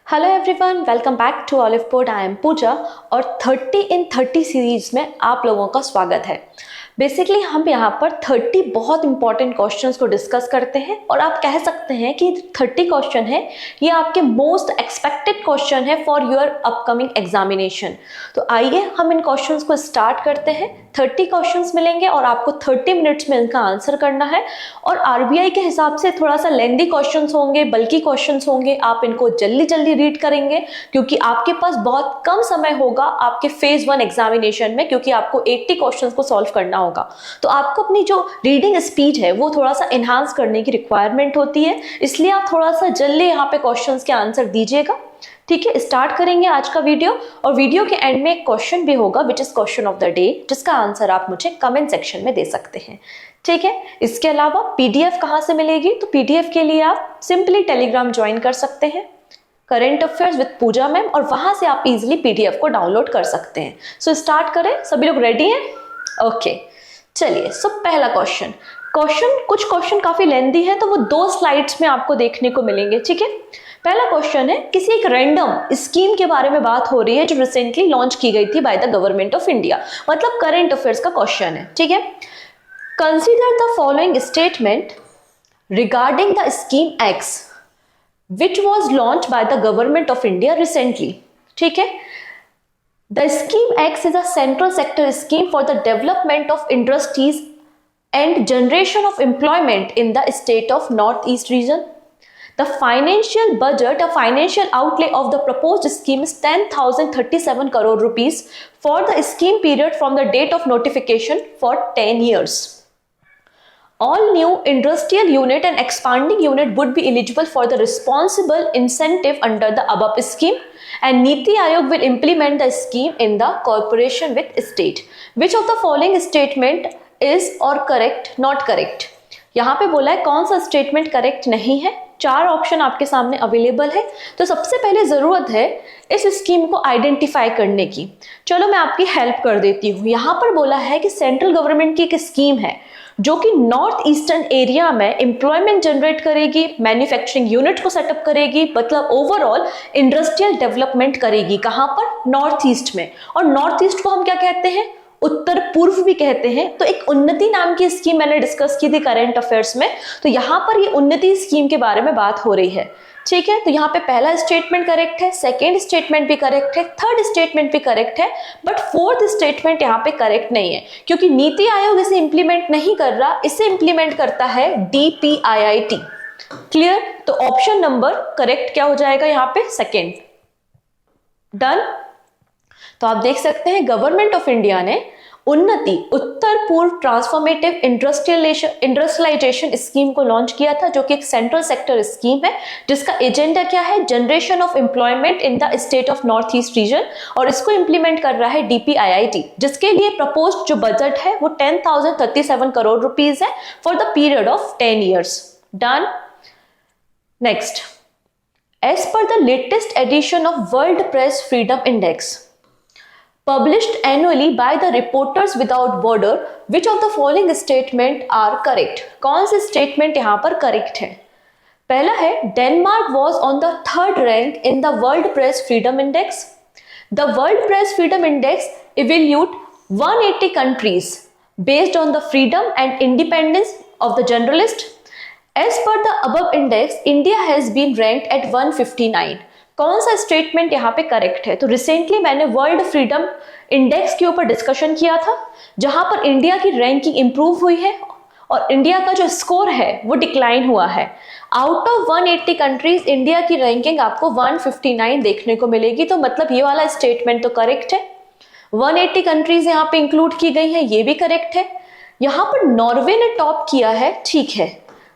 Hello everyone, welcome back to Oliveboard. I am Pooja और 30 in 30 series में आप लोगों का स्वागत है। बेसिकली हम यहाँ पर 30 बहुत इंपॉर्टेंट क्वेश्चंस को डिस्कस करते हैं और आप कह सकते हैं कि 30 क्वेश्चन है ये आपके मोस्ट एक्सपेक्टेड क्वेश्चन है फॉर योर अपकमिंग एग्जामिनेशन। तो आइए हम इन क्वेश्चंस को स्टार्ट करते हैं। 30 क्वेश्चंस मिलेंगे और आपको 30 मिनट्स में इनका आंसर करना है। और आरबीआई के हिसाब से थोड़ा सा लेंदी क्वेश्चंस होंगे, बल्कि क्वेश्चंस होंगे। आप इनको जल्दी जल्दी रीड करेंगे क्योंकि आपके पास बहुत कम समय होगा आपके फेज 1 एग्जामिनेशन में, क्योंकि आपको 80 क्वेश्चंस को सॉल्व करना होगा। तो आपको अपनी जो रीडिंग स्पीड है वो थोड़ा सा एनहांस करने की रिक्वायरमेंट होती है, इसलिए आप थोड़ा सा जल्दी यहाँ पे क्वेश्चंस के आंसर दीजिएगा। ठीक है, स्टार्ट करेंगे आज का वीडियो। और वीडियो के एंड में एक क्वेश्चन भी होगा which is question of the day, जिसका आंसर आप मुझे कमेंट सेक्शन में दे सकते हैं। ठीक है, इसके अलावा पीडीएफ कहाँ से मिलेगी? तो पीडीएफ के लिए आप सिंपली टेलीग्राम ज्वाइन कर सकते हैं, current affairs with Pooja ma'am, और वहां से आप इजिली पीडीएफ को डाउनलोड कर सकते हैं। सो स्टार्ट करें, सभी लोग रेडी हैं? ओके, चलिए। सो पहला क्वेश्चन, कुछ क्वेश्चन काफी लेंथी है तो वो 2 स्लाइड्स में आपको देखने को मिलेंगे। ठीक है, पहला क्वेश्चन है, किसी एक रैंडम स्कीम के बारे में बात हो रही है जो रिसेंटली लॉन्च की गई थी by the government of India, मतलब करंट अफेयर्स का क्वेश्चन है। ठीक है, consider the following statement regarding the scheme x which was launched by the government of India recently. ठीक है, the scheme X is a central sector scheme for the development of industries and generation of employment in the state of Northeast region. The financial budget, a financial outlay of the proposed scheme is 10,037 crore rupees for the scheme period from the date of notification for 10 years. All new industrial unit and expanding unit would be eligible for the responsible incentive under the above scheme, and Niti Aayog will implement the scheme in the cooperation with state. Which of the following statement is or correct, not correct? यहाँ पे बोला है कौन सा statement correct नहीं है। 4 option आपके सामने अवेलेबल है। तो सबसे पहले जरूरत है इस स्कीम को आइडेंटिफाई करने की। चलो मैं आपकी हेल्प कर देती हूँ। यहाँ पर बोला है कि सेंट्रल गवर्नमेंट की एक स्कीम है जो कि नॉर्थ ईस्टर्न एरिया में एम्प्लॉयमेंट जनरेट करेगी, मैन्युफैक्चरिंग यूनिट को सेटअप करेगी, मतलब ओवरऑल इंडस्ट्रियल डेवलपमेंट करेगी। कहाँ पर? नॉर्थ ईस्ट में। और नॉर्थ ईस्ट को हम क्या कहते हैं? उत्तर पूर्व भी कहते हैं। तो एक उन्नति नाम की स्कीम मैंने डिस्कस की थी करंट अफेयर्स में, तो यहाँ पर ये उन्नति स्कीम के बारे में बात हो रही है। ठीक है, तो यहाँ पे पहला स्टेटमेंट करेक्ट है, सेकेंड स्टेटमेंट भी करेक्ट है, थर्ड स्टेटमेंट भी करेक्ट है, बट फोर्थ स्टेटमेंट यहाँ पे करेक्ट नहीं है क्योंकि नीति आयोग इसे इंप्लीमेंट नहीं कर रहा, इसे इंप्लीमेंट करता है DPIIT। क्लियर? तो ऑप्शन नंबर करेक्ट क्या हो जाएगा यहाँ पे? सेकेंड। डन। तो आप देख सकते हैं गवर्नमेंट ऑफ इंडिया ने उन्नति उत्तर पूर्व ट्रांसफॉर्मेटिव इंडस्ट्रियलाइजेशन स्कीम को लॉन्च किया था, जो कि एक सेंट्रल सेक्टर स्कीम है जिसका एजेंडा क्या है? Generation of employment in the state of north east region, और इसको इंप्लीमेंट कर रहा है DPIIT, जिसके लिए प्रपोज्ड जो बजट है वो 10,037 करोड़ रुपीज है for the period of 10 years. Done. Next, as per the latest edition of World Press Freedom Index published annually by the Reporters Without Border, which of the following statement are correct? कौन से statement यहाँ पर correct है? पहला है, Denmark was on the 3rd rank in the World Press Freedom Index. The World Press Freedom Index evaluates 180 countries based on the freedom and independence of the journalist. As per the above index, India has been ranked at 159. कौन सा statement यहाँ पे correct है? तो recently मैंने world freedom index के ऊपर discussion किया था, जहां पर इंडिया की रैंकिंग इंप्रूव हुई है और इंडिया का जो स्कोर है वो डिक्लाइन हुआ है। आउट ऑफ 180 कंट्रीज इंडिया की रैंकिंग आपको 159 देखने को मिलेगी। तो मतलब ये वाला स्टेटमेंट तो करेक्ट है। 180 कंट्रीज यहाँ पे इंक्लूड की गई है, ये भी करेक्ट है। यहाँ पर नॉर्वे ने टॉप किया है, ठीक है।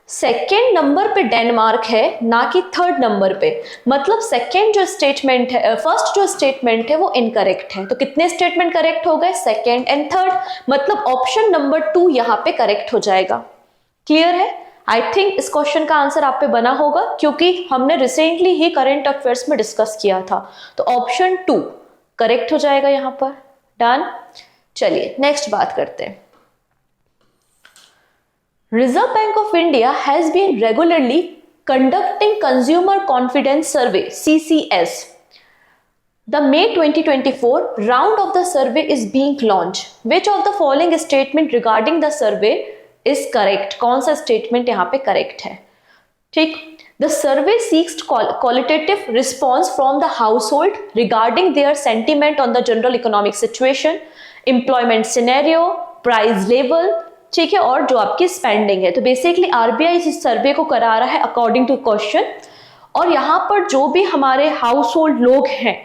सेकेंड नंबर पे डेनमार्क है, ना कि थर्ड नंबर पे, मतलब सेकेंड जो स्टेटमेंट है, फर्स्ट जो स्टेटमेंट है वो इनकरेक्ट है। तो कितने स्टेटमेंट करेक्ट हो गए? सेकेंड एंड थर्ड, मतलब ऑप्शन नंबर 2 यहाँ पे करेक्ट हो जाएगा। क्लियर है? आई थिंक इस क्वेश्चन का आंसर आप पे बना होगा क्योंकि हमने रिसेंटली ही करंट अफेयर्स में डिस्कस किया था। तो ऑप्शन 2 करेक्ट हो जाएगा यहाँ पर। डन। चलिए नेक्स्ट बात करते हैं। Reserve Bank of India has been regularly conducting consumer confidence survey CCS. The May 2024 round of the survey is being launched. Which of the following statement regarding the survey is correct? कौन सा statement यहाँ पे correct है? ठीक, the survey seeks qualitative response from the household regarding their sentiment on the general economic situation, employment scenario, price level, ठीक है, और जो आपकी स्पेंडिंग है. तो बेसिकली आरबीआई इस सर्वे को करा रहा है अकॉर्डिंग टू क्वेश्चन, और यहाँ पर जो भी हमारे हाउस होल्ड लोग हैं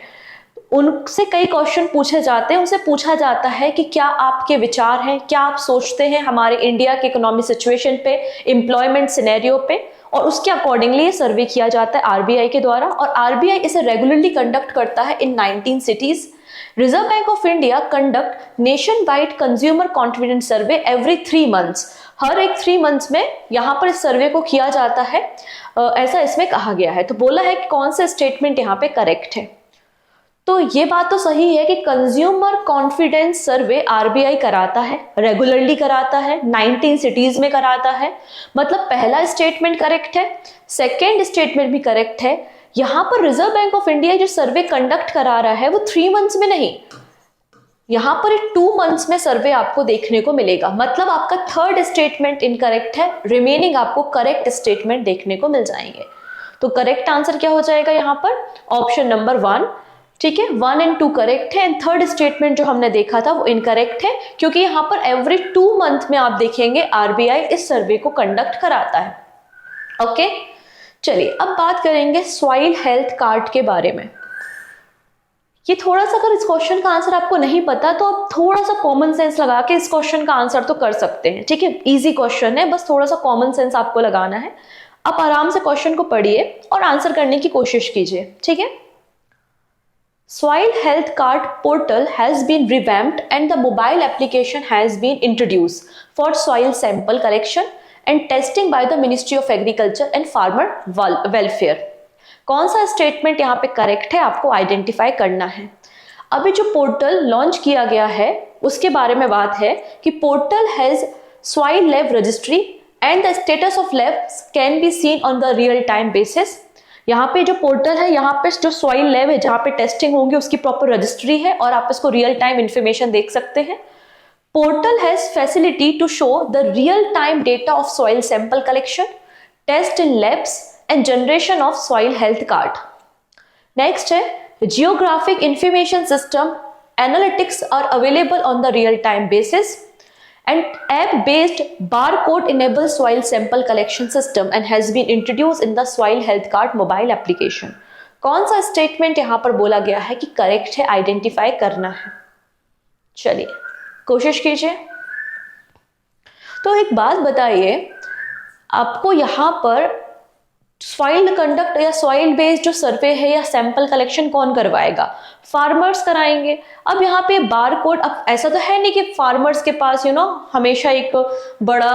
उनसे कई क्वेश्चन पूछे जाते हैं. उनसे पूछा जाता है कि क्या आपके विचार हैं, क्या आप सोचते हैं हमारे इंडिया के इकोनॉमिक सिचुएशन पे, एम्प्लॉयमेंट सिनेरियो पे, और उसके अकॉर्डिंगली ये सर्वे किया जाता है आरबीआई के द्वारा. और आरबीआई इसे रेगुलरली कंडक्ट करता है in 19 cities. Reserve Bank of India conduct nationwide consumer confidence survey every 3 months. हर एक 3 मंथ्स में यहाँ पर इस सर्वे को किया जाता है, ऐसा इसमें कहा गया है. तो बोला है कि कौन सा स्टेटमेंट यहाँ पे करेक्ट है. तो ये बात तो सही है कि कंज्यूमर कॉन्फिडेंस सर्वे आरबीआई कराता है, रेगुलरली कराता है, 19 सिटीज में कराता है. मतलब पहला स्टेटमेंट करेक्ट है, सेकेंड स्टेटमेंट भी करेक्ट है. यहाँ पर रिजर्व बैंक ऑफ इंडिया जो सर्वे कंडक्ट करा रहा है वो 3 मंथ्स में नहीं, यहाँ पर 2 मंथ्स में सर्वे आपको देखने को मिलेगा. मतलब आपका थर्ड स्टेटमेंट इनकरेक्ट है, रिमेनिंग आपको करेक्ट स्टेटमेंट देखने को मिल जाएंगे. तो करेक्ट आंसर क्या हो जाएगा यहाँ पर? Option number 1. ठीक है, 1 और 2 करेक्ट है, एंड थर्ड स्टेटमेंट जो हमने देखा था वो इनकरेक्ट है, क्योंकि यहाँ पर एवरी 2 मंथ में आप देखेंगे आरबीआई इस सर्वे को कंडक्ट कराता है. ओके, चलिए अब बात करेंगे सॉइल हेल्थ कार्ड के बारे में. ये थोड़ा सा, अगर इस क्वेश्चन का आंसर आपको नहीं पता तो आप थोड़ा सा कॉमन सेंस लगा के इस क्वेश्चन का आंसर तो कर सकते हैं. ठीक है, इजी क्वेश्चन है, बस थोड़ा सा कॉमन सेंस आपको लगाना है. आप आराम से क्वेश्चन को पढ़िए और आंसर करने की कोशिश कीजिए. ठीक है. Soil Health Card portal has been revamped and the mobile application has been introduced for soil sample collection and testing by the Ministry of Agriculture and Farmer Welfare. कौन सा स्टेटमेंट यहाँ पे करेक्ट है आपको आइडेंटिफाई करना है. अभी जो पोर्टल लॉन्च किया गया है उसके बारे में बात है कि portal has soil lab registry and the status of labs can be seen on the real time basis. यहाँ पे जो पोर्टल है, यहाँ पे जो सॉइल लैब है जहाँ पे टेस्टिंग होंगी उसकी प्रॉपर रजिस्ट्री है और आप इसको रियल टाइम इंफॉर्मेशन देख सकते हैं. Portal has facility to show the real time data of soil sample collection, test in labs and generation of soil health card. Next है geographic information system analytics are available on the real time basis. And app-based barcode-enabled soil sample collection system and has been introduced in the Soil Health Card mobile application. कौन सा statement यहाँ पर बोला गया है कि correct है, identify करना है. चलिए कोशिश कीजिए. तो एक बात बताइए, आपको यहाँ पर सॉइल कंडक्ट या सॉइल बेस्ड जो सर्वे है या सैंपल कलेक्शन कौन करवाएगा? फार्मर्स कराएंगे. अब यहाँ पे बार कोड, अब ऐसा तो है नहीं कि फार्मर्स के पास हमेशा एक बड़ा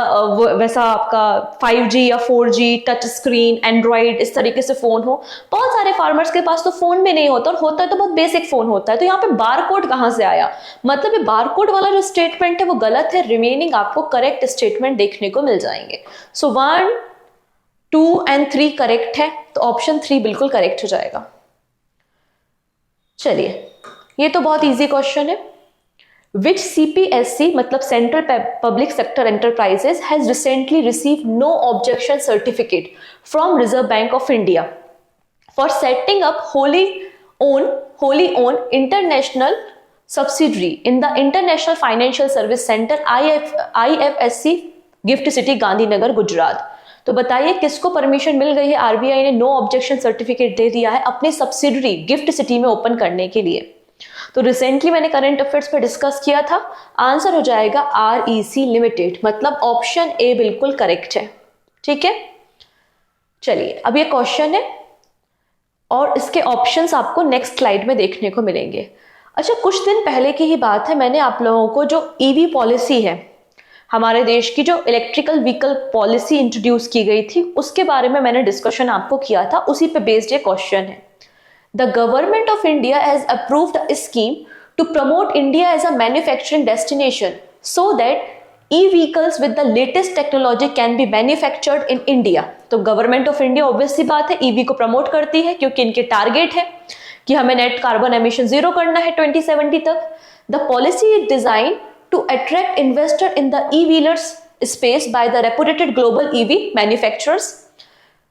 वैसा आपका 5G या 4G टच स्क्रीन एंड्रॉइड इस तरीके से फोन हो. बहुत सारे फार्मर्स के पास तो फोन भी नहीं होता, और होता है तो बहुत बेसिक फोन होता है. तो यहाँ पे बार कोड कहाँ से आया? मतलब ये बार कोड वाला जो स्टेटमेंट है वो गलत है. रिमेनिंग आपको करेक्ट स्टेटमेंट देखने को मिल जाएंगे. सो 1, 2 और 3 करेक्ट है, तो ऑप्शन 3 बिल्कुल करेक्ट हो जाएगा. चलिए, ये तो बहुत इजी क्वेश्चन है. विच CPSC मतलब central public sector enterprises has recently receive no objection certificate from Reserve Bank of India for setting up wholly own international subsidiary in the international financial service centre IFSC GIFT City Gandhinagar Gujarat. तो बताइए किसको permission मिल गई है? RBI ने no objection certificate दे दिया है अपनी subsidiary gift city में ओपन करने के लिए. तो रिसेंटली मैंने करंट अफेयर्स पे डिस्कस किया था. आंसर हो जाएगा REC लिमिटेड, मतलब ऑप्शन ए बिल्कुल करेक्ट है. ठीक है, चलिए अब ये क्वेश्चन है और इसके ऑप्शंस आपको नेक्स्ट स्लाइड में देखने को मिलेंगे. अच्छा, कुछ दिन पहले की ही बात है, मैंने आप लोगों को जो EV पॉलिसी है, हमारे देश की जो इलेक्ट्रिकल व्हीकल पॉलिसी इंट्रोड्यूस की गई थी, उसके बारे में मैंने डिस्कशन आपको किया था. उसी पे बेस्ड ये क्वेश्चन है. The government of India has approved a scheme to promote India as a manufacturing destination so that E-vehicles with the latest technology can be manufactured in India। तो गवर्नमेंट ऑफ इंडिया ऑब्वियस सी बात है EV को promote करती है क्योंकि इनके target है कि हमें नेट कार्बन एमिशन जीरो करना है 2070 तक। The policy is design to attract investor in the e wheelers space by the reputed global EV manufacturers.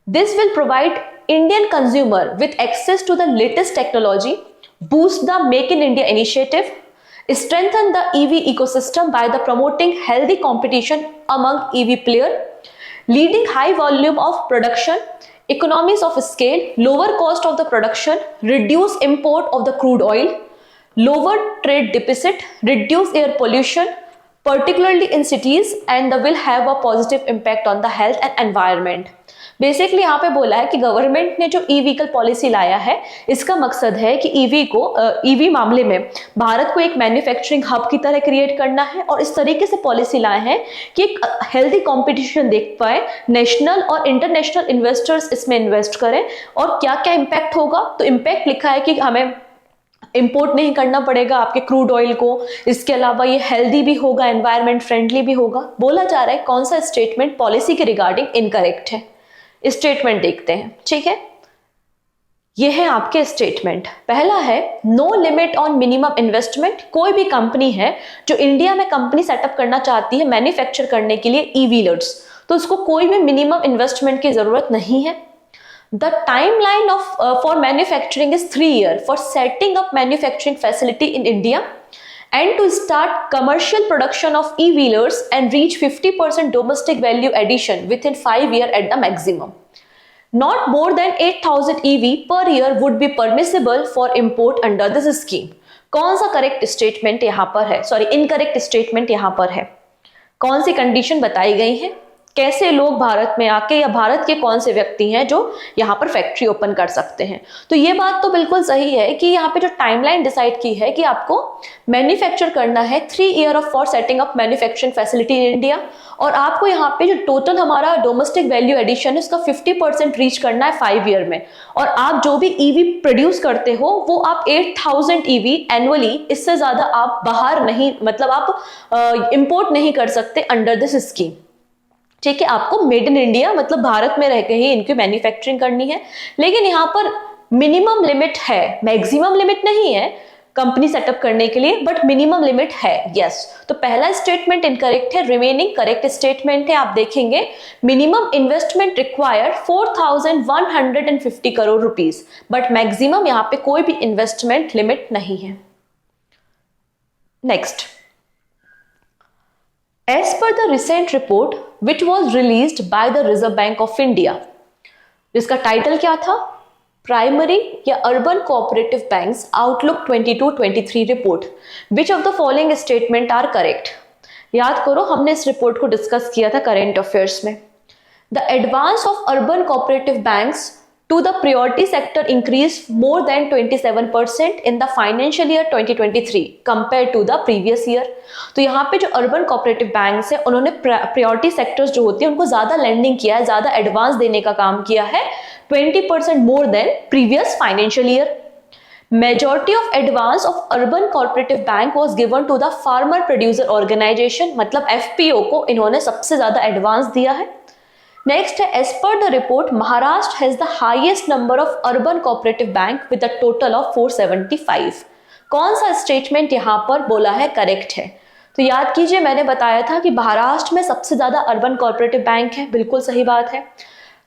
This will provide Indian consumer with access to the latest technology, boost the Make in India initiative, strengthen the EV ecosystem by the promoting healthy competition among EV players, leading high volume of production, economies of scale, lower cost of the production, reduce import of the crude oil, lower trade deficit, reduce air pollution, particularly in cities, and will have a positive impact on the health and environment। Basically यहाँ पे बोला है कि government ने जो e vehicle policy लाया है इसका मकसद है कि ईवी मामले में भारत को एक मैन्युफैक्चरिंग हब की तरह क्रिएट करना है और इस तरीके से पॉलिसी लाए हैं कि एक हेल्दी कंपटीशन देख पाए, नेशनल और इंटरनेशनल इन्वेस्टर्स इसमें इन्वेस्ट करें। और क्या क्या इम्पैक्ट होगा, तो इम्पैक्ट लिखा है कि हमें इंपोर्ट नहीं करना पड़ेगा आपके क्रूड ऑयल को, इसके अलावा ये हेल्दी भी होगा, एनवायरमेंट फ्रेंडली भी होगा। बोला जा रहा है कौन सा स्टेटमेंट पॉलिसी के रिगार्डिंग इनकरेक्ट है, स्टेटमेंट देखते हैं। ठीक है, ये है आपके स्टेटमेंट। पहला है no limit on minimum investment. कोई भी कंपनी है जो इंडिया में कंपनी सेटअप करना चाहती है मैन्युफैक्चर करने के लिए ई व्हीलर्स, तो उसको कोई भी मिनिमम इन्वेस्टमेंट की जरूरत नहीं है। The timeline for manufacturing is 3 years for setting up manufacturing facility in India and to start commercial production of e-wheelers and reach 50% domestic value addition within 5 years at the maximum. Not more than 8,000 EV per year would be permissible for import under this scheme। कौन सा correct statement यहाँ पर है, sorry incorrect statement यहाँ पर है, कौन सी condition बताई गई है, कैसे लोग भारत में आके या भारत के कौन से व्यक्ति हैं जो यहाँ पर फैक्ट्री ओपन कर सकते हैं। तो ये बात तो बिल्कुल सही है कि यहाँ पे जो टाइमलाइन डिसाइड की है कि आपको मैन्युफैक्चर करना है 3 year of for setting up manufacturing facility in India, और आपको यहाँ पे जो टोटल हमारा डोमेस्टिक वैल्यू एडिशन है उसका 50% रीच करना है 5 ईयर में। और आप जो भी ईवी प्रोड्यूस करते हो वो आप 8,000 ईवी एनुअली, इससे ज्यादा आप बाहर नहीं, मतलब आप इंपोर्ट नहीं कर सकते अंडर दिस स्कीम। ठीक है, आपको मेड इन इंडिया मतलब भारत में रह के ही इनकी मैन्युफैक्चरिंग करनी है। लेकिन यहाँ पर मिनिमम लिमिट है, मैक्सिमम लिमिट नहीं है कंपनी सेटअप करने के लिए, बट मिनिमम लिमिट है। यस, तो पहला स्टेटमेंट इनकरेक्ट है, रिमेनिंग करेक्ट स्टेटमेंट है। आप देखेंगे minimum investment required 4,150 crore rupees, but maximum यहाँ पे कोई भी इन्वेस्टमेंट लिमिट नहीं है। Next, as per the recent report which was released by the Reserve Bank of India, जिसका टाइटल क्या था, प्राइमरी या urban cooperative banks outlook 22-23 report, which of the following statement are correct. याद करो हमने इस रिपोर्ट को डिस्कस किया था करेंट अफेयर्स में। The advance of urban cooperative banks to the priority sector increased more than 27% in the financial year 2023 compared to the previous year। तो यहाँ पे जो अर्बन कोऑपरेटिव बैंक्स है उन्होंने प्रायोरिटी सेक्टर्स जो होती है उनको ज्यादा लेंडिंग किया है, ज्यादा एडवांस देने का काम किया है, 20% more than previous financial year. Majority of advance of urban cooperative bank was given to the farmer producer organization, मतलब FPO को इन्होंने सबसे ज्यादा एडवांस दिया है। नेक्स्ट है, as per the report Maharashtra has the highest number of urban cooperative bank with a total of 475। कौन सा स्टेटमेंट यहाँ पर बोला है करेक्ट है, तो याद कीजिए मैंने बताया था कि महाराष्ट्र में सबसे ज्यादा अर्बन कोऑपरेटिव बैंक है, बिल्कुल सही बात है।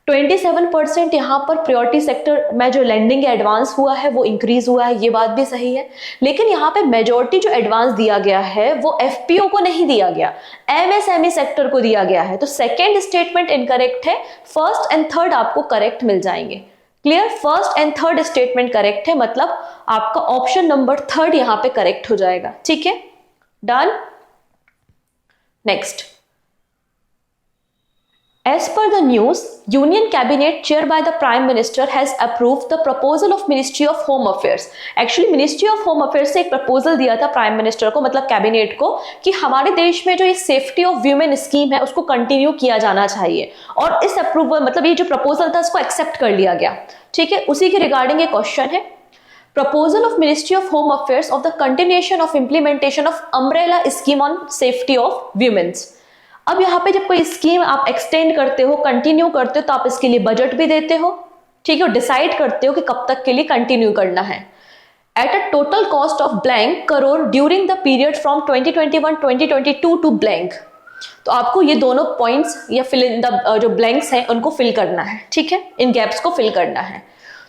27% यहाँ पर प्रायोरिटी सेक्टर में जो लेंडिंग एडवांस हुआ है वो इंक्रीज हुआ है, ये बात भी सही है। लेकिन यहाँ पे मेजॉरिटी जो एडवांस दिया गया है वो एफपीओ को नहीं दिया गया, एमएसएमई सेक्टर को दिया गया है। तो सेकेंड स्टेटमेंट इनकरेक्ट है, फर्स्ट एंड थर्ड आपको करेक्ट मिल जाएंगे। Clear, first and third statement correct है, मतलब आपका ऑप्शन नंबर थर्ड यहाँ पे करेक्ट हो जाएगा। ठीक है, done. Next, as per the news, Union Cabinet chaired by the Prime Minister has approved the proposal of Ministry of Home Affairs। Actually Ministry of Home Affairs से एक proposal दिया था Prime Minister को, मतलब कैबिनेट को, कि हमारे देश में जो ये सेफ्टी ऑफ वीमेन स्कीम है उसको कंटिन्यू किया जाना चाहिए, और इस अप्रूवल मतलब ये जो प्रपोजल था उसको एक्सेप्ट कर लिया गया। ठीक है, उसी के रिगार्डिंग ये क्वेश्चन है, proposal of Ministry of Home Affairs of the continuation of implementation of umbrella scheme on safety of women's। अब यहाँ पे जब कोई स्कीम आप एक्सटेंड करते हो, कंटिन्यू करते हो, तो आप इसके लिए बजट भी देते हो, ठीक है, और डिसाइड करते हो कि कब तक के लिए कंटिन्यू करना है। At a total cost of blank crore during the period from 2021-2022 to blank. तो आपको ये दोनों पॉइंट्स या फिल इन द जो ब्लैंक्स हैं उनको फिल करना है, ठीक है, इन गैप्स को फिल करना है।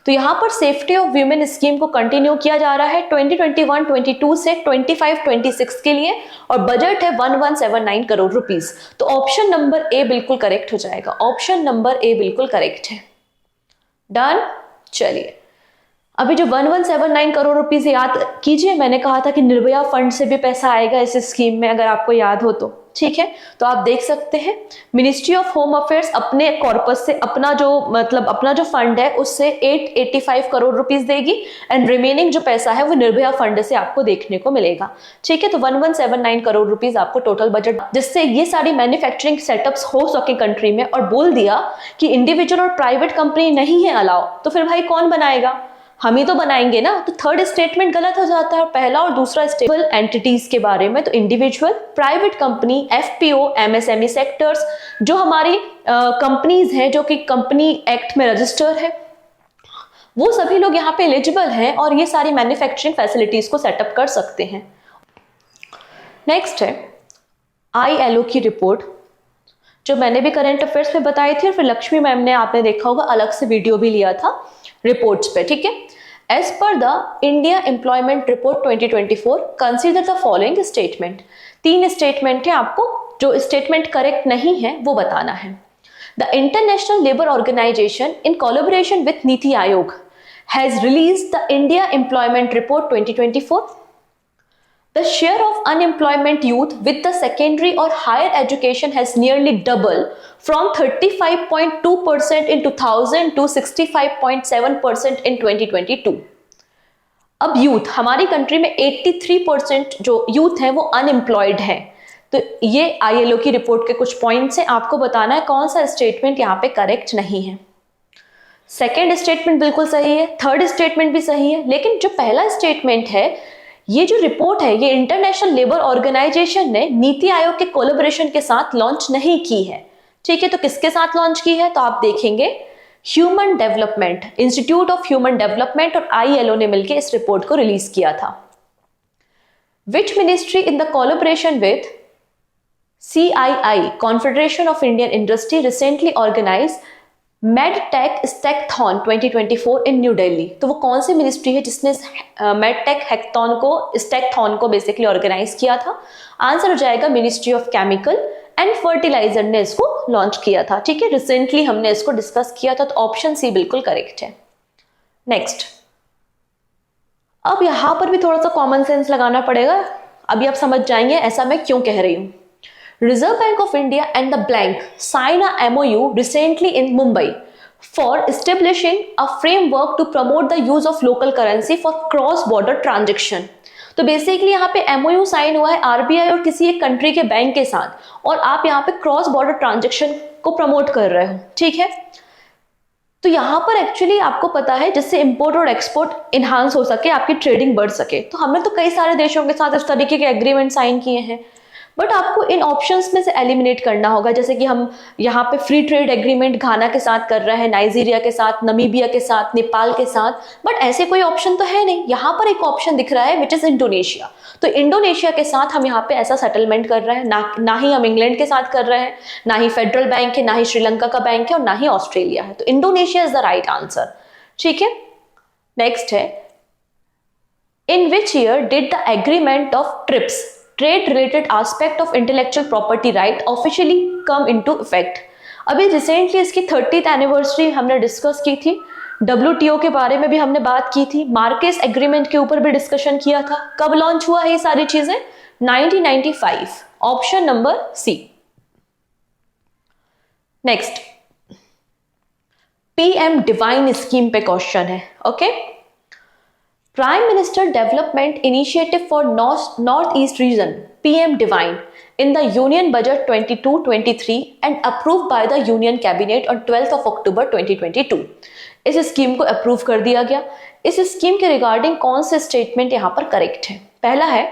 तो यहाँ पर सेफ्टी ऑफ वीमेन स्कीम को कंटिन्यू किया जा रहा है 2021-22 से 25-26 के लिए, और बजट है 1179 करोड़ रुपीस। तो ऑप्शन नंबर ए बिल्कुल करेक्ट हो जाएगा, ऑप्शन नंबर ए बिल्कुल करेक्ट है। डन। चलिए अभी जो 1179 करोड़ रुपीस याद कीजिए, मैंने कहा था कि निर्भया फंड से भी पैसा आएगा इस स्कीम में, अगर आपको याद हो तो, ठीक है। तो आप देख सकते हैं मिनिस्ट्री ऑफ होम अफेयर्स अपने कॉर्पस से अपना जो फंड है उससे 885 करोड़ रुपीस देगी, एंड रिमेनिंग जो पैसा है वो निर्भया फंड से आपको देखने को मिलेगा, ठीक है। तो 1179 करोड़ रुपीस आपको टोटल बजट, जिससे ये सारी मैन्युफैक्चरिंग सेटअप्स हो सके कंट्री में। और बोल दिया कि इंडिविजुअल और प्राइवेट कंपनी नहीं है अलाउ, तो फिर भाई कौन बनाएगा, हम ही तो बनाएंगे ना। तो थर्ड स्टेटमेंट गलत हो जाता है, पहला और दूसरा स्टेबल एंटिटीज के बारे में। तो individual, private company, FPO, MSME sectors, जो हमारी कंपनीज हैं जो कि कंपनी एक्ट में रजिस्टर है, वो सभी लोग यहाँ पे एलिजिबल हैं और ये सारी मैन्युफैक्चरिंग फैसिलिटीज को सेटअप कर सकते हैं। नेक्स्ट है आईएलओ की रिपोर्ट, जो मैंने भी करंट अफेयर्स में बताई थी, और फिर लक्ष्मी मैम ने, आपने देखा होगा, अलग से वीडियो भी लिया था रिपोर्ट्स पे, ठीक है। As per the India employment report 2024 consider the following statement. 3 statement है, आपको जो स्टेटमेंट करेक्ट नहीं है वो बताना है। The international labour organisation in collaboration with Niti Aayog has released the India employment report 2024। The share of unemployment youth with the secondary or higher education has nearly doubled from 35.2% in 2000 to 65.7% in 2022. अब youth हमारी country में 83% जो youth है वो unemployed है। तो ये ILO की रिपोर्ट के कुछ पॉइंट्स हैं, आपको बताना है कौन सा स्टेटमेंट यहाँ पे करेक्ट नहीं है। सेकेंड स्टेटमेंट बिल्कुल सही है, थर्ड स्टेटमेंट भी सही है, लेकिन जो पहला स्टेटमेंट है, ये जो रिपोर्ट है ये इंटरनेशनल लेबर ऑर्गेनाइजेशन ने नीति आयोग के कोलैबोरेशन के साथ लॉन्च नहीं की है, ठीक है। तो किसके साथ लॉन्च की है, तो आप देखेंगे human development, institute of human development और आईएलओ ने मिलकर इस रिपोर्ट को रिलीज किया था। Which ministry in the collaboration with CII, confederation of Indian industry, recently organize medtech stackathon 2024 in New Delhi. तो वो कौन सी मिनिस्ट्री है जिसने मेडटेक स्टैकथॉन को बेसिकली ऑर्गेनाइज किया था? आंसर हो जाएगा ministry of chemical and fertiliser ने इसको लॉन्च किया था, ठीक है। रिसेंटली हमने इसको डिस्कस किया था, तो ऑप्शन सी बिल्कुल करेक्ट है। नेक्स्ट, अब यहां पर भी थोड़ा सा कॉमन सेंस लगाना पड़ेगा, अभी आप समझ जाएंगे ऐसा मैं क्यों कह रही हूं। Reserve Bank of India and the blank sign a MOU recently in Mumbai for establishing a framework to promote the use of local currency for cross-border transaction। तो बेसिकली यहाँ पे MOU साइन हुआ है RBI और किसी एक country के bank के साथ, और आप यहाँ पे क्रॉस बॉर्डर ट्रांजेक्शन को प्रमोट कर रहे हो, ठीक है। तो यहाँ पर एक्चुअली आपको पता है जिससे इंपोर्ट और एक्सपोर्ट इन्हांस हो सके, आपकी ट्रेडिंग बढ़ सके। तो हमने तो कई सारे देशों के साथ इस तरीके के एग्रीमेंट साइन किए हैं, बट आपको इन ऑप्शंस में से एलिमिनेट करना होगा। जैसे कि हम यहाँ पे फ्री ट्रेड एग्रीमेंट घाना के साथ कर रहे हैं, नाइजीरिया के साथ, नमीबिया के साथ, नेपाल के साथ, बट ऐसे कोई ऑप्शन तो है नहीं। यहाँ पर एक ऑप्शन दिख रहा है विच इज इंडोनेशिया। तो इंडोनेशिया के साथ हम यहाँ पे ऐसा सेटलमेंट कर रहे हैं, ना ही हम इंग्लैंड के साथ कर रहे हैं, ना ही फेडरल बैंक है, ना ही श्रीलंका का बैंक है, और ना ही ऑस्ट्रेलिया है। तो Indonesia is the right answer, ठीक है। नेक्स्ट है, in which year did the agreement of TRIPS, trade related aspect of intellectual property right, officially come into effect? अभी रिसेंटली इसकी 30th एनिवर्सरी हमने डिस्कस की थी, WTO के बारे में भी हमने बात की थी, मार्केस एग्रीमेंट के ऊपर भी डिस्कशन किया था। कब लॉन्च हुआ है ये सारी चीजें? 1995, option number C. Next, PM divine scheme पे क्वेश्चन है, okay. Prime Minister Development Initiative for North East Region, PM Divine, in the Union Budget 22-23 and approved by the Union Cabinet on 12th of October 2022। इस scheme को approve कर दिया गया। इस scheme के regarding कौन से स्टेटमेंट यहाँ पर करेक्ट है? पहला है,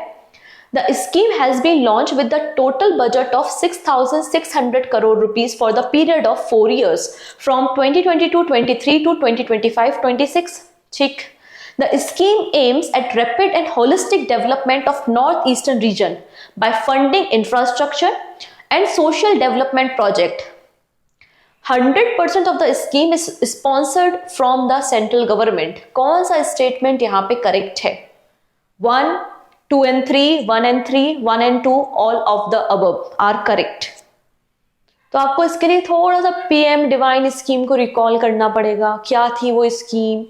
The scheme has been launched with the total budget of 6,600 crore rupees for the period of 4 years from 2022-23 to 2025-26. ठीक. The scheme aims at rapid and holistic development of northeastern region by funding infrastructure and social development project. 100% of the scheme is sponsored from the central government. कौन सा statement यहाँ पे correct है? 1, 2 and 3, 1 and 3, 1 and 2, all of the above are correct. तो आपको इसके लिए थोड़ा सा पीएम डिवाइन स्कीम को रिकॉल करना पड़ेगा. क्या थी वो स्कीम?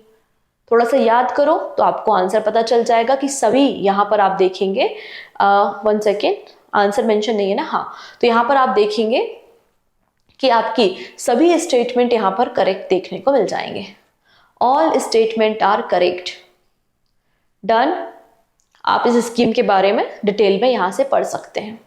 थोड़ा सा याद करो तो आपको आंसर पता चल जाएगा कि सभी यहाँ पर आप देखेंगे. 1 सेकेंड, आंसर मेंशन नहीं है ना? हाँ, तो यहाँ पर आप देखेंगे कि आपकी सभी स्टेटमेंट यहाँ पर करेक्ट देखने को मिल जाएंगे. All statement are correct. Done. आप इस स्कीम के बारे में डिटेल में यहां से पढ़ सकते हैं.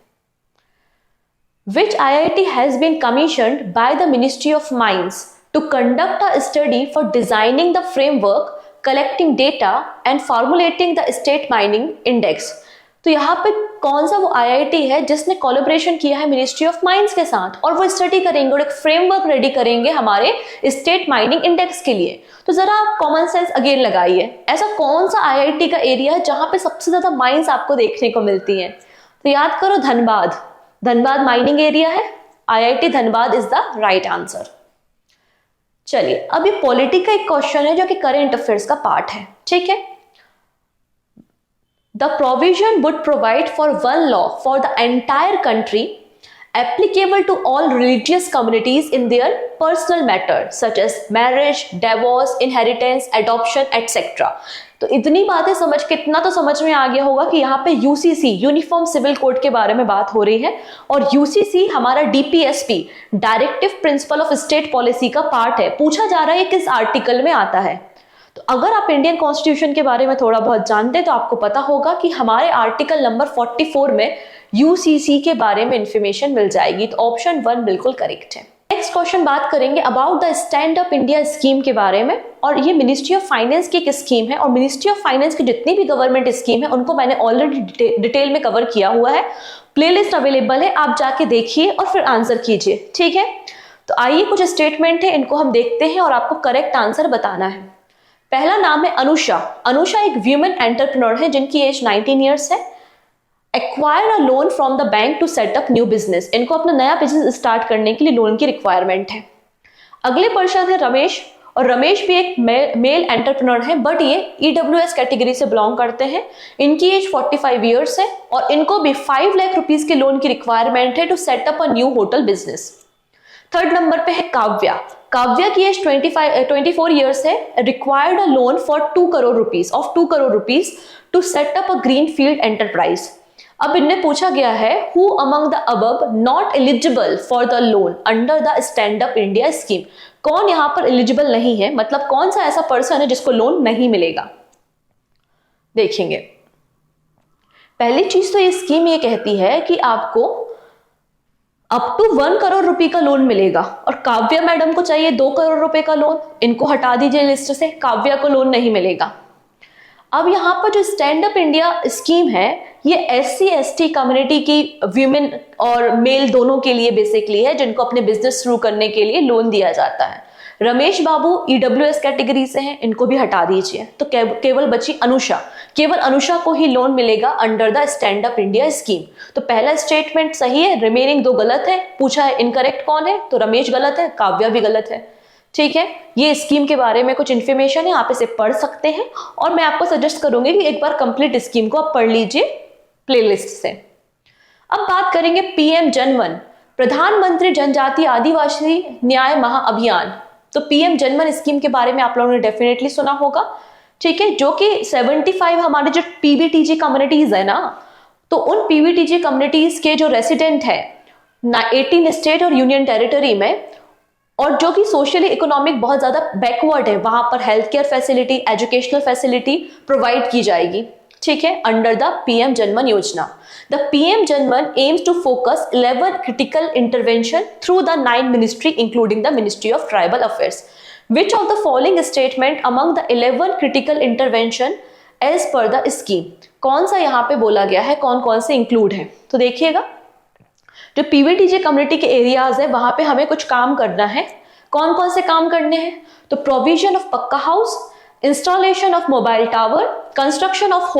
Which IIT has been commissioned by the Ministry of Mines to conduct a study for designing the framework, collecting data and formulating the state mining index. तो यहाँ पे कौन सा वो IIT है जिसने कोलैबोरेशन किया है मिनिस्ट्री ऑफ माइंस के साथ, और वो स्टडी करेंगे और एक फ्रेमवर्क रेडी करेंगे हमारे स्टेट माइनिंग इंडेक्स के लिए. तो जरा आप कॉमन सेंस अगेन लगाइए. ऐसा कौन सा IIT का एरिया है जहां पे सबसे ज्यादा माइंस आपको देखने को मिलती हैं? तो याद करो, धनबाद. धनबाद माइनिंग एरिया है. IIT Dhanbad is the right answer. चलिए, अभी पॉलिटी का एक क्वेश्चन है जो कि करेंट अफेयर्स का पार्ट है. ठीक है. The provision would provide for one law for the entire country applicable to all religious communities in their personal matters such as marriage, divorce, inheritance, adoption, etc. तो इतनी बातें समझ के इतना तो समझ में आ गया होगा कि यहाँ पे UCC यूनिफॉर्म सिविल कोड के बारे में बात हो रही है, और UCC हमारा DPSP directive principle of state policy का पार्ट है. पूछा जा रहा है किस आर्टिकल में आता है. तो अगर आप इंडियन कॉन्स्टिट्यूशन के बारे में थोड़ा बहुत जानते हैं तो आपको पता होगा कि हमारे आर्टिकल नंबर 44 में यूसीसी के बारे में इंफॉर्मेशन मिल जाएगी. तो ऑप्शन 1 बिल्कुल करेक्ट है. नेक्स्ट क्वेश्चन बात करेंगे about the stand up India scheme के बारे में, और ये मिनिस्ट्री ऑफ फाइनेंस की एक स्कीम है, और मिनिस्ट्री ऑफ फाइनेंस की जितनी भी गवर्नमेंट स्कीम है उनको मैंने ऑलरेडी डिटेल में कवर किया हुआ है. प्लेलिस्ट अवेलेबल है, आप जाके देखिए और फिर आंसर कीजिए. ठीक है. तो आइए, कुछ स्टेटमेंट है, इनको हम देखते हैं और आपको करेक्ट आंसर बताना है. पहला नाम है अनुषा. अनुषा एक वीमेन एंटरप्रेन्योर है जिनकी एज 19 ईयर्स है. Acquire a loan from the bank to set up new business. इनको अपना नया बिजनेस स्टार्ट करने के लिए लोन की रिक्वायरमेंट है. अगले पर्सन है रमेश, और रमेश भी एक मेल एंटरप्रेन्योर है, बट ये EWS कैटेगरी से बिलोंग करते हैं. इनकी एज 45 ईयर्स है और इनको भी 5 लाख रुपीज के लोन की रिक्वायरमेंट है to set up a new hotel business. Third number पे है काव्या. काव्या की एज 24 ईयर्स है. Required a loan for 2 crore rupees to set up a green field enterprise. अब इनने पूछा गया है who among the above not eligible for the loan under the stand up India scheme. कौन यहाँ पर एलिजिबल नहीं है, मतलब कौन सा ऐसा पर्सन है जिसको लोन नहीं मिलेगा. देखेंगे. पहली चीज तो ये स्कीम ये कहती है कि आपको अप टू 1 करोड़ रुपए का लोन मिलेगा, और काव्या मैडम को चाहिए 2 करोड़ रुपए का लोन. इनको हटा दीजिए लिस्ट से, काव्या को लोन नहीं मिलेगा. अब यहाँ पर जो स्टैंड अप इंडिया स्कीम है ये SC/ST कम्युनिटी की वीमेन और मेल दोनों के लिए बेसिकली है, जिनको अपने बिजनेस शुरू करने के लिए लोन दिया जाता है. रमेश बाबू EWS कैटेगरी से हैं, इनको भी हटा दीजिए. तो केवल बची अनुषा. केवल अनुषा को ही लोन मिलेगा under the stand up India scheme. तो पहला स्टेटमेंट सही है, रिमेनिंग 2 गलत है. पूछा है इनकरेक्ट कौन है, तो रमेश गलत है, काव्या भी गलत है. ठीक है. ये स्कीम के बारे में कुछ इन्फॉर्मेशन है, आप इसे पढ़ सकते हैं, और मैं आपको सजेस्ट करूंगी कि एक बार कंप्लीट स्कीम को आप पढ़ लीजिए प्लेलिस्ट से. अब बात करेंगे PM जनमन, प्रधानमंत्री जनजातीय आदिवासी न्याय महाअभियान. तो PM जनमन स्कीम के बारे में आप लोगों ने डेफिनेटली सुना होगा. ठीक है. जो कि 75 हमारे जो PBTG कम्युनिटीज है ना, तो उन PBTG कम्युनिटीज के जो रेसिडेंट है 18 स्टेट और यूनियन टेरिटरी में, और जो कि सोशली इकोनॉमिक बहुत ज्यादा बैकवर्ड है, वहां पर health care facility, educational facility provide की जाएगी. ठीक है. Under the PM Janman Yojana. The PM Janman aims to focus 11 critical intervention through the 9 ministry including the Ministry of Tribal Affairs. Which of the following statement among the 11 critical intervention as per the scheme. कौन सा यहाँ पे बोला गया है, कौन कौन से इंक्लूड है? तो देखिएगा, जो पीवीटीजे कम्युनिटी के एरियाज है वहां पे हमें कुछ काम करना है। कौन कौन से काम करने हैं? तो प्रोविजन ऑफ पक्का house, installation of mobile tower, construction of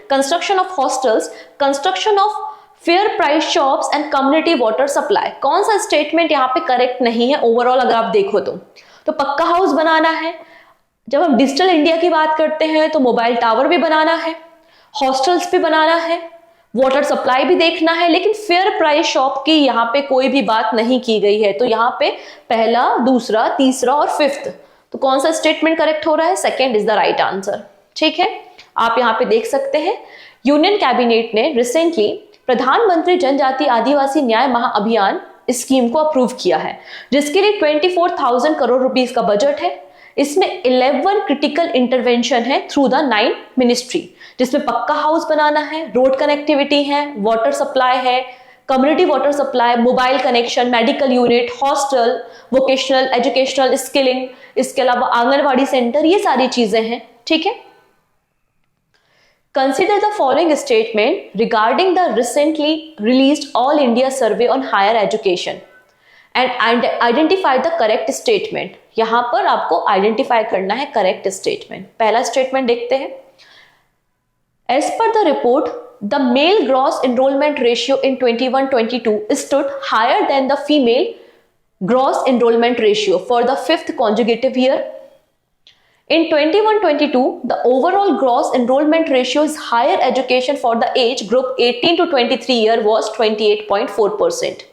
construction of hostels, construction of fair price shops and community water supply. कौन सा स्टेटमेंट यहाँ पे करेक्ट नहीं है ओवरऑल अगर आप देखो तो पक्का हाउस बनाना है। जब हम डिजिटल इंडिया की बात करते हैं तो मोबाइल टावर भी बनाना है, हॉस्टल्स भी बनाना है, वाटर सप्लाई भी देखना है, लेकिन फेयर प्राइस शॉप की यहाँ पे कोई भी बात नहीं की गई है। तो यहाँ पे पहला, दूसरा, तीसरा और फिफ्थ, तो कौन सा स्टेटमेंट करेक्ट हो रहा है? Second is the right answer. ठीक है, आप यहाँ पे देख सकते हैं यूनियन कैबिनेट ने रिसेंटली प्रधानमंत्री जनजाति आदिवासी न्याय महाअभियान स्कीम को अप्रूव किया है, जिसके लिए 24,000 करोड़ रुपीस का बजट है। इसमें 11 क्रिटिकल इंटरवेंशन है थ्रू द 9 मिनिस्ट्री, जिसमें पक्का हाउस बनाना है, रोड कनेक्टिविटी है, वाटर सप्लाई है, community water supply, mobile connection, medical unit, hostel, vocational educational skilling, इसके अलावा आंगनवाड़ी सेंटर, ये सारी चीजें हैं। ठीक है, Consider the following statement regarding the recently released All India Survey on Higher Education and identify the correct statement. यहां पर आपको आइडेंटिफाई करना है करेक्ट स्टेटमेंट। पहला स्टेटमेंट देखते हैं। As per the report, the male gross enrollment ratio in 21-22 stood higher than the female gross enrollment ratio for the 5th consecutive year. In 21-22, the overall gross enrollment ratio is higher education for the age group 18 to 23 year was 28.4%.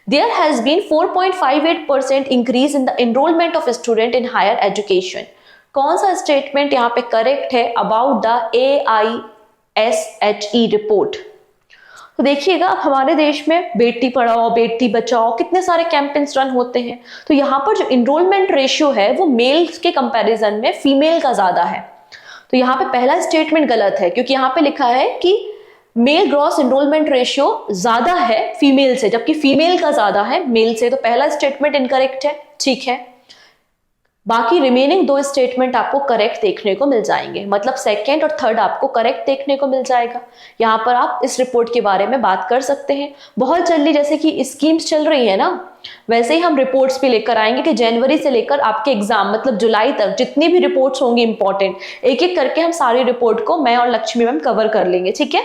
There has been 4.58% increase in the enrollment of a student in higher education. कौन सा statement यहाँ पे correct है about the AISHE report? तो देखिएगा, हमारे देश में बेटी पढ़ाओ बेटी बचाओ कितने सारे कैंपेन्स रन होते हैं। तो यहाँ पर जो इनरोलमेंट रेशियो है वो मेल के कंपैरिजन में फीमेल का ज्यादा है। तो यहाँ पे पहला स्टेटमेंट गलत है, क्योंकि यहाँ पे लिखा है कि मेल ग्रॉस एनरोलमेंट रेशियो ज्यादा है फीमेल से, जबकि फीमेल का ज्यादा है मेल से। तो पहला स्टेटमेंट इनकरेक्ट है। ठीक है, बाकी रिमेनिंग 2 स्टेटमेंट आपको करेक्ट देखने को मिल जाएंगे, मतलब सेकंड और थर्ड आपको करेक्ट देखने को मिल जाएगा। यहाँ पर आप इस रिपोर्ट के बारे में बात कर सकते हैं। बहुत जल्दी, जैसे कि स्कीम्स चल रही है ना, वैसे ही हम रिपोर्ट्स भी लेकर आएंगे कि जनवरी से लेकर आपके एग्जाम मतलब जुलाई तक जितनी भी रिपोर्ट्स होंगी इंपॉर्टेंट, एक एक करके हम सारी रिपोर्ट को मैं और लक्ष्मी मैम कवर कर लेंगे। ठीक है,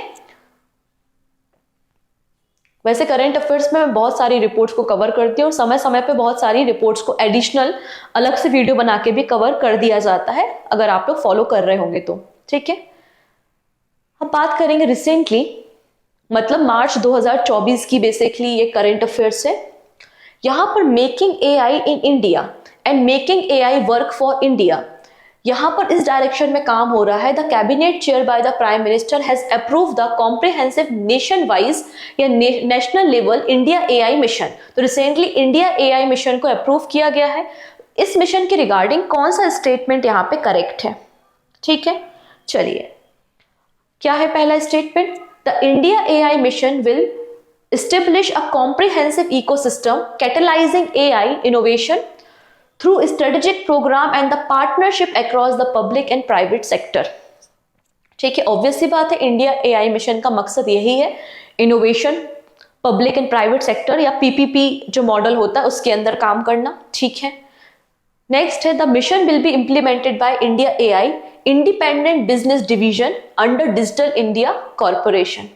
वैसे करंट अफेयर्स में मैं बहुत सारी रिपोर्ट्स को कवर करती हूँ और समय समय पे बहुत सारी रिपोर्ट्स को एडिशनल अलग से वीडियो बना के भी कवर कर दिया जाता है, अगर आप लोग फॉलो कर रहे होंगे तो। ठीक है, अब बात करेंगे रिसेंटली, मतलब मार्च 2024 की बेसिकली ये करंट अफेयर्स है। यहाँ पर making AI in India and making AI work for India, यहाँ पर इस डायरेक्शन में काम हो रहा है। The cabinet chair by the prime minister has approve the comprehensive nation wise या national level India AI mission. तो रिसेंटली इंडिया एआई मिशन को अप्रूव किया गया है। इस मिशन के रिगार्डिंग कौन सा स्टेटमेंट यहाँ पे करेक्ट है? ठीक है, चलिए, क्या है पहला statement? The India AI mission will establish a comprehensive ecosystem catalyzing AI innovation through strategic program and the partnership across the public and private sector. ठीक है, ऑब्वियस सी बात है, इंडिया एआई मिशन का मकसद यही है, innovation, public and private sector या PPP जो मॉडल होता है उसके अंदर काम करना। ठीक है, नेक्स्ट है the mission will be implemented by India AI independent business division under digital India corporation.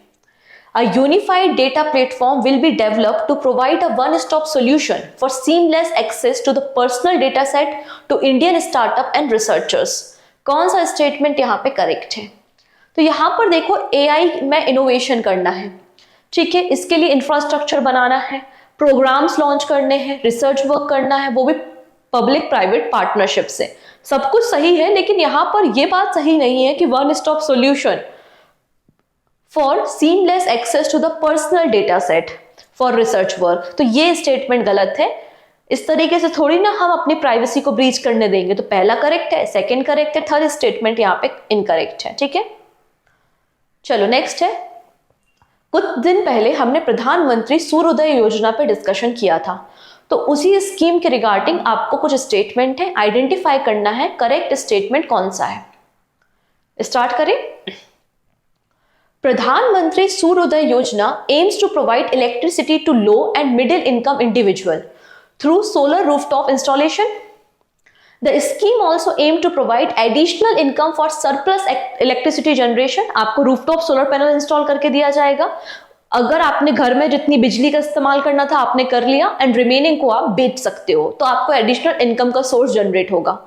A unified data platform will be developed to provide a one-stop solution for seamless access to the personal data set to Indian startup and researchers. कौन सा statement यहाँ पे correct है? तो यहाँ पर देखो, AI में इनोवेशन करना है। ठीक है, इसके लिए इंफ्रास्ट्रक्चर बनाना है, प्रोग्राम्स लॉन्च करने हैं, रिसर्च वर्क करना है, वो भी पब्लिक प्राइवेट पार्टनरशिप से। सब कुछ सही है, लेकिन यहाँ पर ये बात सही नहीं है कि one stop solution for seamless access to the personal data set for research work. तो ये स्टेटमेंट गलत है। इस तरीके से थोड़ी ना हम अपनी प्राइवेसी को ब्रीच करने देंगे। तो पहला करेक्ट है, सेकंड करेक्ट है, थर्ड स्टेटमेंट यहाँ पे इनकरेक्ट है। ठीक है, चलो नेक्स्ट है, कुछ दिन पहले हमने प्रधानमंत्री सूर्योदय योजना पे डिस्कशन किया था। तो उसी स्कीम के रिगार्डिंग आपको कुछ स्टेटमेंट है, आइडेंटिफाई करना है करेक्ट स्टेटमेंट कौन सा है। स्टार्ट करें। प्रधानमंत्री सूर्योदय योजना aims to provide electricity to low and middle income individual through solar rooftop installation. The scheme also aims to provide additional income for surplus electricity generation. आपको rooftop solar panel install करके दिया जाएगा। अगर आपने घर में जितनी बिजली का इस्तेमाल करना था आपने कर लिया एंड रिमेनिंग को आप बेच सकते हो, तो आपको एडिशनल इनकम का सोर्स जनरेट होगा।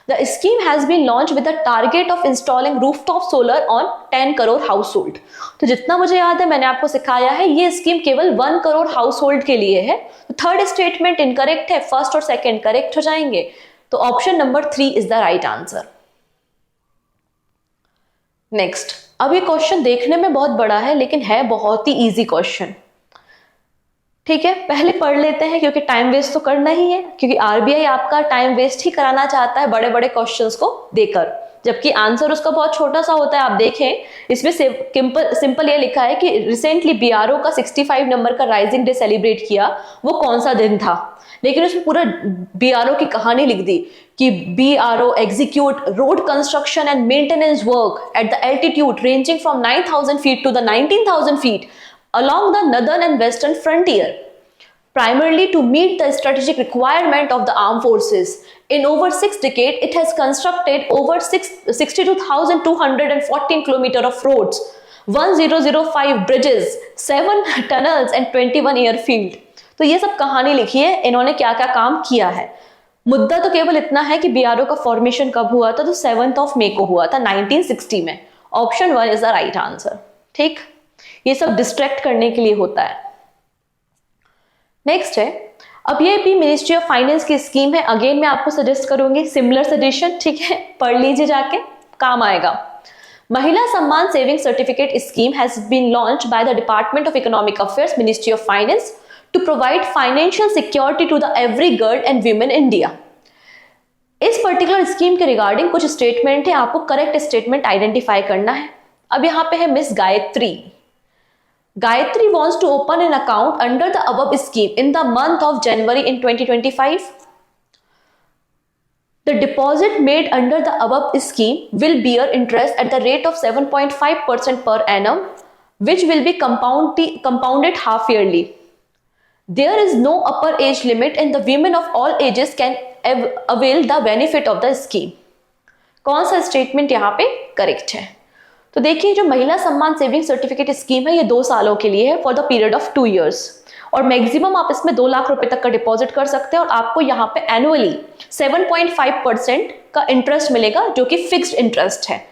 The scheme has been launched with the target of installing rooftop solar on 10 crore household. तो जितना मुझे याद है मैंने आपको सिखाया है ये स्कीम केवल 1 करोड़ हाउसहोल्ड के लिए है। तो थर्ड स्टेटमेंट इनकरेक्ट है, फर्स्ट और सेकंड करेक्ट हो जाएंगे। तो option number 3 is the right answer. Next, अब ये क्वेश्चन देखने में बहुत बड़ा है लेकिन है बहुत ही इजी क्वेश्चन। ठीक है, पहले पढ़ लेते हैं क्योंकि टाइम वेस्ट तो करना ही है, क्योंकि आरबीआई आपका टाइम वेस्ट ही कराना चाहता है बड़े बड़े क्वेश्चंस को देकर, जबकि आंसर उसका बहुत छोटा सा होता है। आप देखें इसमें सिंपल ये लिखा है कि रिसेंटली बीआरओ का 65 नंबर का राइजिंग डे सेलिब्रेट किया, वो कौन सा दिन था, लेकिन उसमें पूरा बीआरओ की कहानी लिख दी कि BRO execute road construction and maintenance work at the altitude ranging from 9,000 feet to the 19,000 feet along the northern and western frontier, primarily to meet the strategic requirement of the armed forces. In over 6 decades, it has constructed over 62,214 kilometers of roads, 1005 bridges, 7 tunnels and 21 airfield. तो ये सब कहानी लिखी है इन्होंने क्या क्या काम किया है। मुद्दा तो केवल इतना है कि बीआरओ का फॉर्मेशन कब हुआ था, तो 7 मई को हुआ था 1960 में। Option 1 is the right answer. ठीक, ये सब डिस्ट्रैक्ट करने के लिए होता है। नेक्स्ट है, अब ये भी मिनिस्ट्री ऑफ फाइनेंस की स्कीम है। अगेन मैं आपको सजेस्ट करूंगी सिमिलर सजेशन, ठीक है, पढ़ लीजिए जाके, काम आएगा। Mahila Samman saving certificate scheme has been launched by the department of economic affairs, ministry of finance, to provide financial security to the every girl and women India. इस पर्टिकुलर स्कीम के रिगार्डिंग कुछ स्टेटमेंट है, आपको करेक्ट स्टेटमेंट आइडेंटिफाई करना है। अब यहाँ पे है miss Gayatri. Gayatri wants to open an account under the above scheme in the month of January in 2025. The deposit made under the above scheme will bear interest at the rate of 7.5% per annum, which will be compounded half yearly. There is no upper age limit and the women of all ages can avail the benefit of the scheme. कौन सा statement यहाँ पे correct है? तो देखिए, जो महिला Samman saving certificate scheme है ये 2 सालों के लिए है, for the period of 2 years, और मैक्सिमम आप इसमें 2 लाख रुपए तक का डिपॉजिट कर सकते हैं और आपको यहाँ पे एनुअली 7.5% का इंटरेस्ट मिलेगा, जो कि फिक्स्ड इंटरेस्ट है,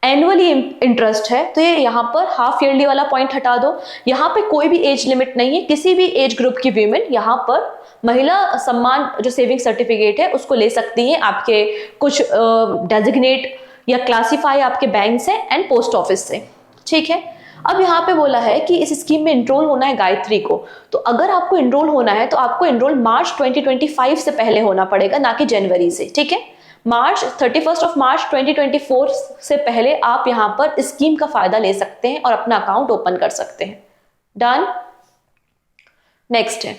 एनुअली इंटरेस्ट है। तो ये यहाँ पर हाफ ईयरली वाला पॉइंट हटा दो। यहाँ पे कोई भी एज लिमिट नहीं है, किसी भी एज ग्रुप की वीमेन यहाँ पर महिला सम्मान जो सेविंग सर्टिफिकेट है उसको ले सकती है। आपके कुछ डेजिग्नेट या क्लासिफाई आपके बैंक से एंड पोस्ट ऑफिस से। ठीक है, अब यहाँ पे बोला है कि इस स्कीम में इनरोल होना है गायत्री को। तो अगर आपको इनरोल होना है तो आपको इनरोल मार्च 2025 से पहले होना पड़ेगा, ना कि जनवरी से। ठीक है, 31 मार्च 2024 से पहले आप यहाँ पर स्कीम का फायदा ले सकते हैं और अपना अकाउंट ओपन कर सकते हैं। डन। नेक्स्ट है,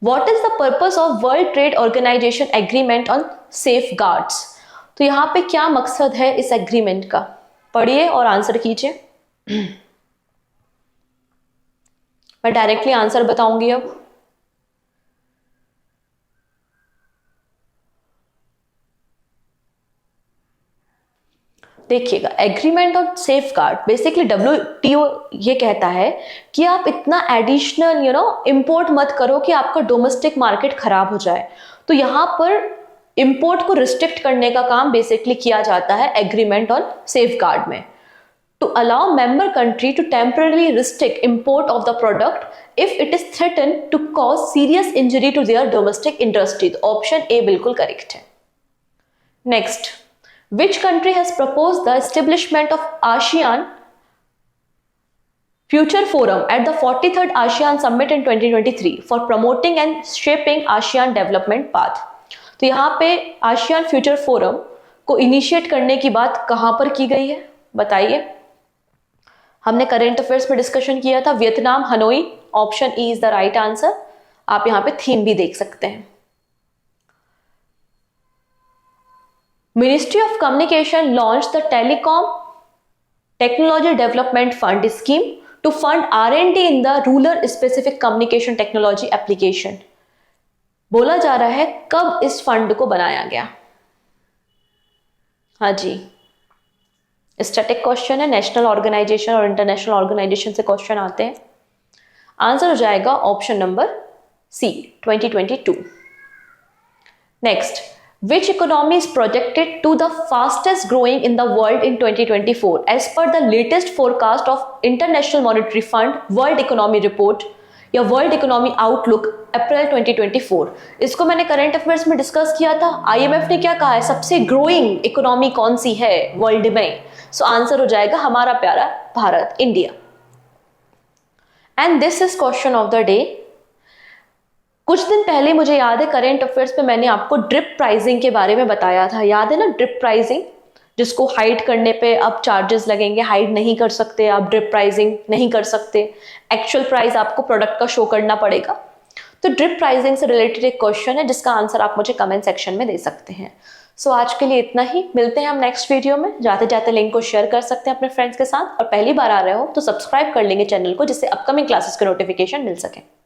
what is the purpose of world trade organisation agreement on safeguards. तो यहाँ पे क्या मकसद है इस एग्रीमेंट का, पढ़िए और आंसर कीजिए। मैं डायरेक्टली आंसर बताऊंगी। अब देखिएगा, agreement on safe guard basically WTO ये कहता है कि आप इतना एडिशनल इंपोर्ट मत करो कि आपका डोमेस्टिक मार्केट खराब हो जाए। तो यहाँ पर इंपोर्ट को रिस्ट्रिक्ट करने का काम बेसिकली किया जाता है एग्रीमेंट ऑन सेफ गार्ड में, to allow member country to temporary restrict import of the product if it is threaten to cause serious injury to their domestic industry. Option A बिल्कुल correct है। Next, which country has proposed the establishment of ASEAN Future Forum at the 43rd ASEAN Summit in 2023 for promoting and shaping ASEAN development path। तो यहाँ पे ASEAN future forum को initiate करने की बात कहाँ पर की गई है बताइए। हमने करेंट अफेयर्स में डिस्कशन किया था, Vietnam, Hanoi. Option E is the right answer. आप यहाँ पे थीम भी देख सकते हैं। Ministry of communication launch the telecom technology development fund scheme to fund R&D in the rural specific communication technology application. बोला जा रहा है कब इस फंड को बनाया गया? हाँ जी, स्टैटिक क्वेश्चन है, नेशनल ऑर्गेनाइजेशन और इंटरनेशनल ऑर्गेनाइजेशन से क्वेश्चन आते हैं। आंसर हो जाएगा option number C 2022। Next, which economy is projected to the fastest growing in the world in 2024 as per the latest forecast of International Monetary Fund World Economy Report या world economy outlook अप्रैल 2024। इसको मैंने current affairs में discuss किया था। IMF ने क्या कहा है, सबसे ग्रोइंग इकोनॉमी कौन सी है वर्ल्ड में? सो आंसर हो जाएगा हमारा प्यारा Bharat, India. And this is question of the day. कुछ दिन पहले मुझे याद है करंट अफेयर्स में मैंने आपको ड्रिप प्राइसिंग के बारे में बताया था, याद है ना? ड्रिप प्राइसिंग, जिसको हाइड करने पे अब चार्जेस लगेंगे, हाइड नहीं कर सकते आप, ड्रिप प्राइसिंग नहीं कर सकते, एक्चुअल प्राइस आपको प्रोडक्ट का शो करना पड़ेगा। तो ड्रिप प्राइसिंग से रिलेटेड एक क्वेश्चन है जिसका आंसर आप मुझे कमेंट सेक्शन में दे सकते हैं। सो आज के लिए इतना ही, मिलते हैं हम नेक्स्ट वीडियो में। जाते जाते लिंक को शेयर कर सकते हैं अपने फ्रेंड्स के साथ, और पहली बार आ रहे हो तो सब्सक्राइब कर लेंगे चैनल को, जिससे अपकमिंग क्लासेस के नोटिफिकेशन मिल सके।